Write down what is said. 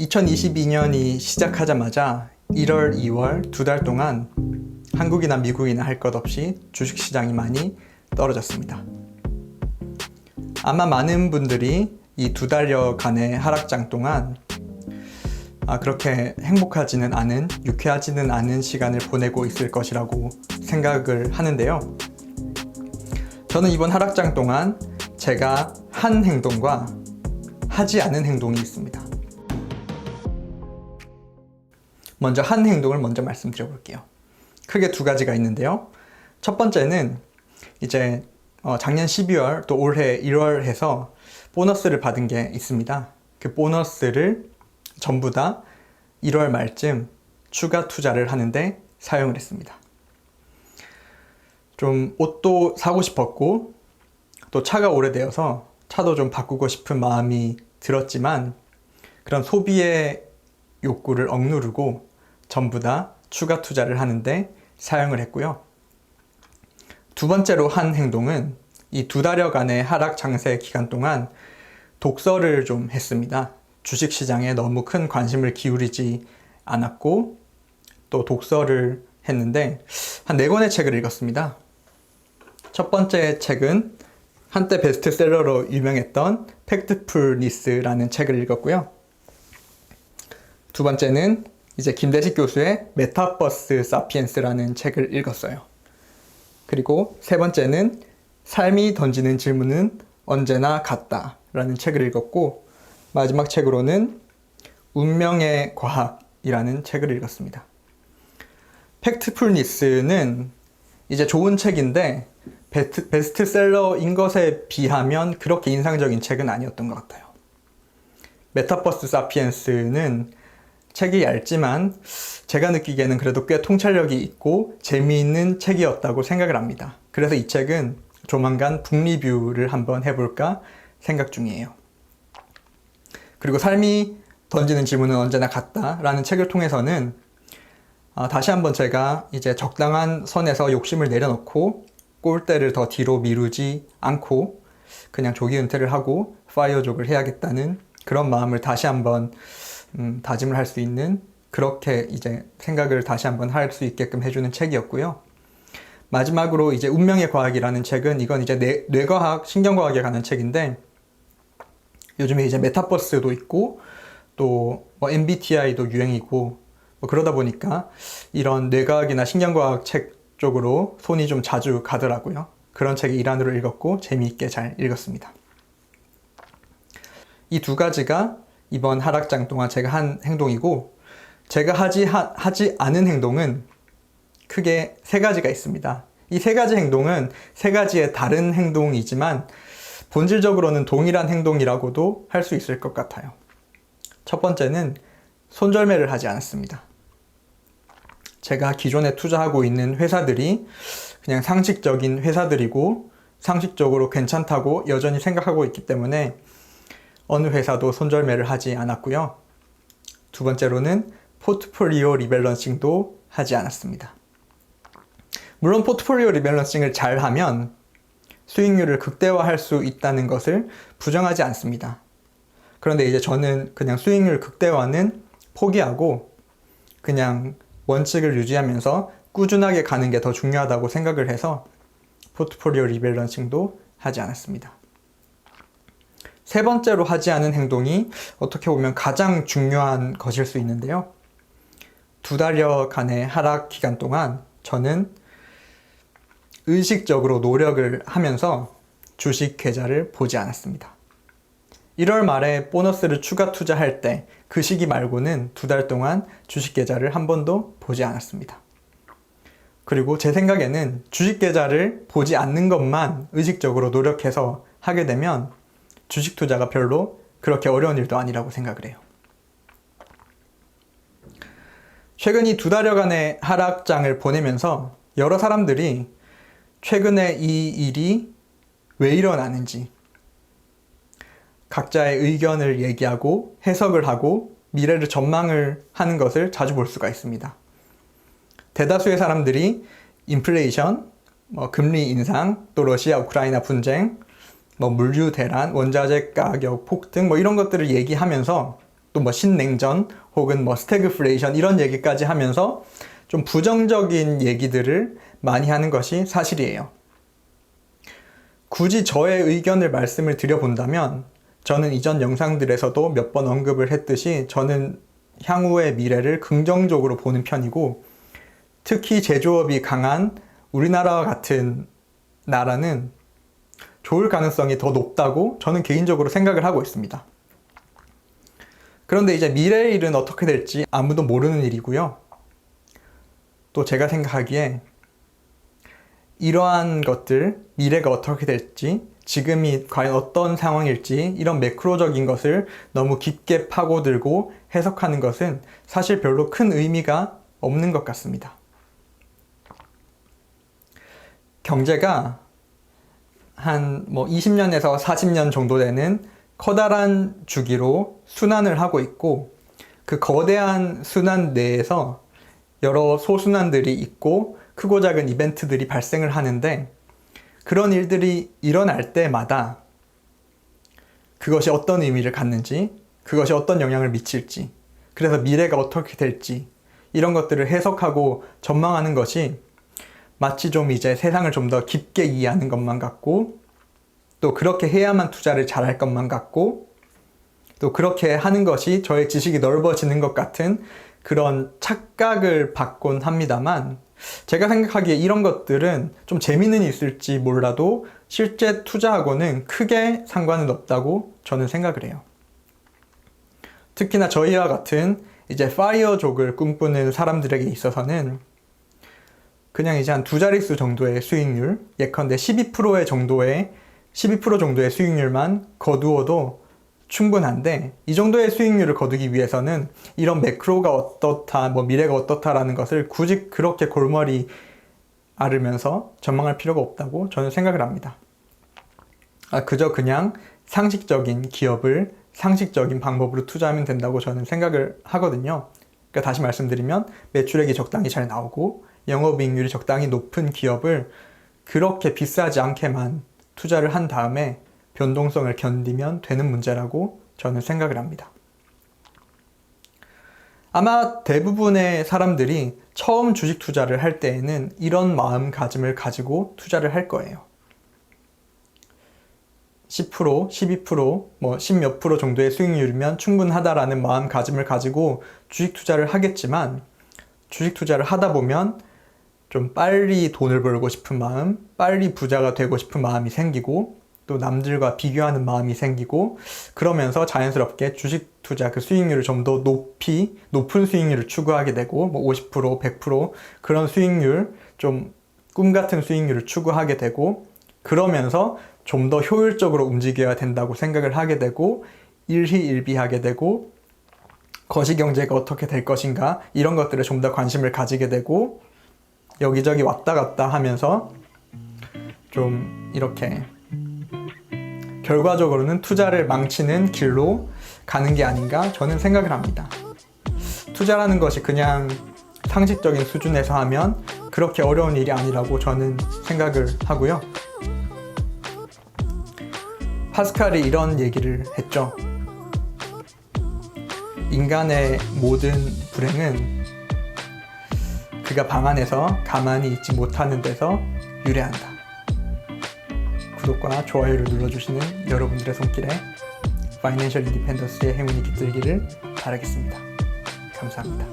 2022년이 시작하자마자 1월, 2월 두 달 동안 한국이나 미국이나 할 것 없이 주식시장이 많이 떨어졌습니다. 아마 많은 분들이 이 두 달여간의 하락장 동안 그렇게 행복하지는 않은, 유쾌하지는 않은 시간을 보내고 있을 것이라고 생각을 하는데요. 저는 이번 하락장 동안 제가 한 행동과 하지 않은 행동이 있습니다. 먼저 한 행동을 먼저 말씀드려 볼게요. 크게 두 가지가 있는데요. 첫 번째는 이제 작년 12월 또 올해 1월 해서 보너스를 받은 게 있습니다. 그 보너스를 전부 다 1월 말쯤 추가 투자를 하는데 사용을 했습니다. 좀 옷도 사고 싶었고 또 차가 오래되어서 차도 좀 바꾸고 싶은 마음이 들었지만 그런 소비의 욕구를 억누르고 전부 다 추가 투자를 하는데 사용을 했고요. 두 번째로 한 행동은 이 두 달여간의 하락 장세 기간 동안 독서를 좀 했습니다. 주식시장에 너무 큰 관심을 기울이지 않았고 또 독서를 했는데 한 4권의 책을 읽었습니다. 첫 번째 책은 한때 베스트셀러로 유명했던 팩트풀니스라는 책을 읽었고요. 두 번째는 이제 김대식 교수의 메타버스 사피엔스라는 책을 읽었어요. 그리고 세 번째는 삶이 던지는 질문은 언제나 같다 라는 책을 읽었고 마지막 책으로는 운명의 과학이라는 책을 읽었습니다. 팩트풀니스는 이제 좋은 책인데 베스트셀러인 것에 비하면 그렇게 인상적인 책은 아니었던 것 같아요. 메타버스 사피엔스는 책이 얇지만 제가 느끼기에는 그래도 꽤 통찰력이 있고 재미있는 책이었다고 생각을 합니다. 그래서 이 책은 조만간 북리뷰를 한번 해볼까 생각 중이에요. 그리고 삶이 던지는 질문은 언제나 같다라는 책을 통해서는 다시 한번 제가 이제 적당한 선에서 욕심을 내려놓고 꼴대를 더 뒤로 미루지 않고 그냥 조기 은퇴를 하고 파이어족을 해야겠다는 그런 마음을 다시 한번 다짐을 할 수 있는 그렇게 이제 생각을 다시 한번 할 수 있게끔 해주는 책이었고요. 마지막으로 이제 운명의 과학이라는 책은 이건 이제 뇌과학, 신경과학에 관한 책인데 요즘에 이제 메타버스도 있고 또 MBTI도 유행이고 그러다 보니까 이런 뇌과학이나 신경과학 책 쪽으로 손이 좀 자주 가더라고요. 그런 책의 일환으로 읽었고 재미있게 잘 읽었습니다. 이 두 가지가 이번 하락장 동안 제가 한 행동이고 제가 하지 않은 행동은 크게 3가지가 있습니다. 이 3가지 행동은 3가지의 다른 행동이지만 본질적으로는 동일한 행동이라고도 할 수 있을 것 같아요. 첫 번째는 손절매를 하지 않았습니다. 제가 기존에 투자하고 있는 회사들이 그냥 상식적인 회사들이고 상식적으로 괜찮다고 여전히 생각하고 있기 때문에 어느 회사도 손절매를 하지 않았고요. 두 번째로는 포트폴리오 리밸런싱도 하지 않았습니다. 물론 포트폴리오 리밸런싱을 잘 하면 수익률을 극대화할 수 있다는 것을 부정하지 않습니다. 그런데 이제 저는 그냥 수익률 극대화는 포기하고 그냥 원칙을 유지하면서 꾸준하게 가는 게 더 중요하다고 생각을 해서 포트폴리오 리밸런싱도 하지 않았습니다. 세 번째로 하지 않은 행동이 어떻게 보면 가장 중요한 것일 수 있는데요. 두 달여간의 하락 기간 동안 저는 의식적으로 노력을 하면서 주식 계좌를 보지 않았습니다. 1월 말에 보너스를 추가 투자할 때 그 시기 말고는 2달 동안 주식 계좌를 한 번도 보지 않았습니다. 그리고 제 생각에는 주식 계좌를 보지 않는 것만 의식적으로 노력해서 하게 되면 주식 투자가 별로 그렇게 어려운 일도 아니라고 생각을 해요. 최근 이 2달여간의 하락장을 보내면서 여러 사람들이 최근에 이 일이 왜 일어나는지 각자의 의견을 얘기하고 해석을 하고 미래를 전망을 하는 것을 자주 볼 수가 있습니다. 대다수의 사람들이 인플레이션, 금리 인상, 또 러시아 우크라이나 분쟁, 물류 대란, 원자재 가격 폭등 이런 것들을 얘기하면서 또 뭐 신냉전 혹은 뭐 스태그플레이션 이런 얘기까지 하면서 좀 부정적인 얘기들을 많이 하는 것이 사실이에요. 굳이 저의 의견을 말씀을 드려본다면 저는 이전 영상들에서도 몇 번 언급을 했듯이 저는 향후의 미래를 긍정적으로 보는 편이고, 특히 제조업이 강한 우리나라와 같은 나라는 좋을 가능성이 더 높다고 저는 개인적으로 생각을 하고 있습니다. 그런데 이제 미래의 일은 어떻게 될지 아무도 모르는 일이고요. 또 제가 생각하기에 이러한 것들, 미래가 어떻게 될지, 지금이 과연 어떤 상황일지 이런 매크로적인 것을 너무 깊게 파고들고 해석하는 것은 사실 별로 큰 의미가 없는 것 같습니다. 경제가 한 20년에서 40년 정도 되는 커다란 주기로 순환을 하고 있고, 그 거대한 순환 내에서 여러 소순환들이 있고 크고 작은 이벤트들이 발생을 하는데, 그런 일들이 일어날 때마다 그것이 어떤 의미를 갖는지, 그것이 어떤 영향을 미칠지, 그래서 미래가 어떻게 될지 이런 것들을 해석하고 전망하는 것이 마치 좀 이제 세상을 좀 더 깊게 이해하는 것만 같고, 또 그렇게 해야만 투자를 잘할 것만 같고, 또 그렇게 하는 것이 저의 지식이 넓어지는 것 같은 그런 착각을 받곤 합니다만, 제가 생각하기에 이런 것들은 좀 재미는 있을지 몰라도 실제 투자하고는 크게 상관은 없다고 저는 생각을 해요. 특히나 저희와 같은 이제 파이어족을 꿈꾸는 사람들에게 있어서는 그냥 이제 한 두 자릿수 정도의 수익률, 예컨대 12% 정도의 수익률만 거두어도 충분한데, 이 정도의 수익률을 거두기 위해서는 이런 매크로가 어떻다, 미래가 어떻다라는 것을 굳이 그렇게 골머리 앓으면서 전망할 필요가 없다고 저는 생각을 합니다. 그저 그냥 상식적인 기업을 상식적인 방법으로 투자하면 된다고 저는 생각을 하거든요. 그러니까 다시 말씀드리면 매출액이 적당히 잘 나오고 영업이익률이 적당히 높은 기업을 그렇게 비싸지 않게만 투자를 한 다음에 변동성을 견디면 되는 문제라고 저는 생각을 합니다. 아마 대부분의 사람들이 처음 주식 투자를 할 때에는 이런 마음가짐을 가지고 투자를 할 거예요. 10%, 12%, 10몇 프로 정도의 수익률이면 충분하다라는 마음가짐을 가지고 주식 투자를 하겠지만, 주식 투자를 하다 보면 좀 빨리 돈을 벌고 싶은 마음, 빨리 부자가 되고 싶은 마음이 생기고, 또 남들과 비교하는 마음이 생기고, 그러면서 자연스럽게 주식 투자 그 수익률을 좀 더 높은 수익률을 추구하게 되고, 50%, 100% 그런 수익률, 좀 꿈같은 수익률을 추구하게 되고, 그러면서 좀 더 효율적으로 움직여야 된다고 생각을 하게 되고, 일희일비하게 되고, 거시경제가 어떻게 될 것인가 이런 것들에 좀 더 관심을 가지게 되고, 여기저기 왔다 갔다 하면서 좀 이렇게 결과적으로는 투자를 망치는 길로 가는 게 아닌가 저는 생각을 합니다. 투자라는 것이 그냥 상식적인 수준에서 하면 그렇게 어려운 일이 아니라고 저는 생각을 하고요. 파스칼이 이런 얘기를 했죠. 인간의 모든 불행은 그가 방 안에서 가만히 있지 못하는 데서 유래한다. 구독과 좋아요를 눌러주시는 여러분들의 손길에 파이낸셜 인디펜던스의 행운이 깃들기를 바라겠습니다. 감사합니다.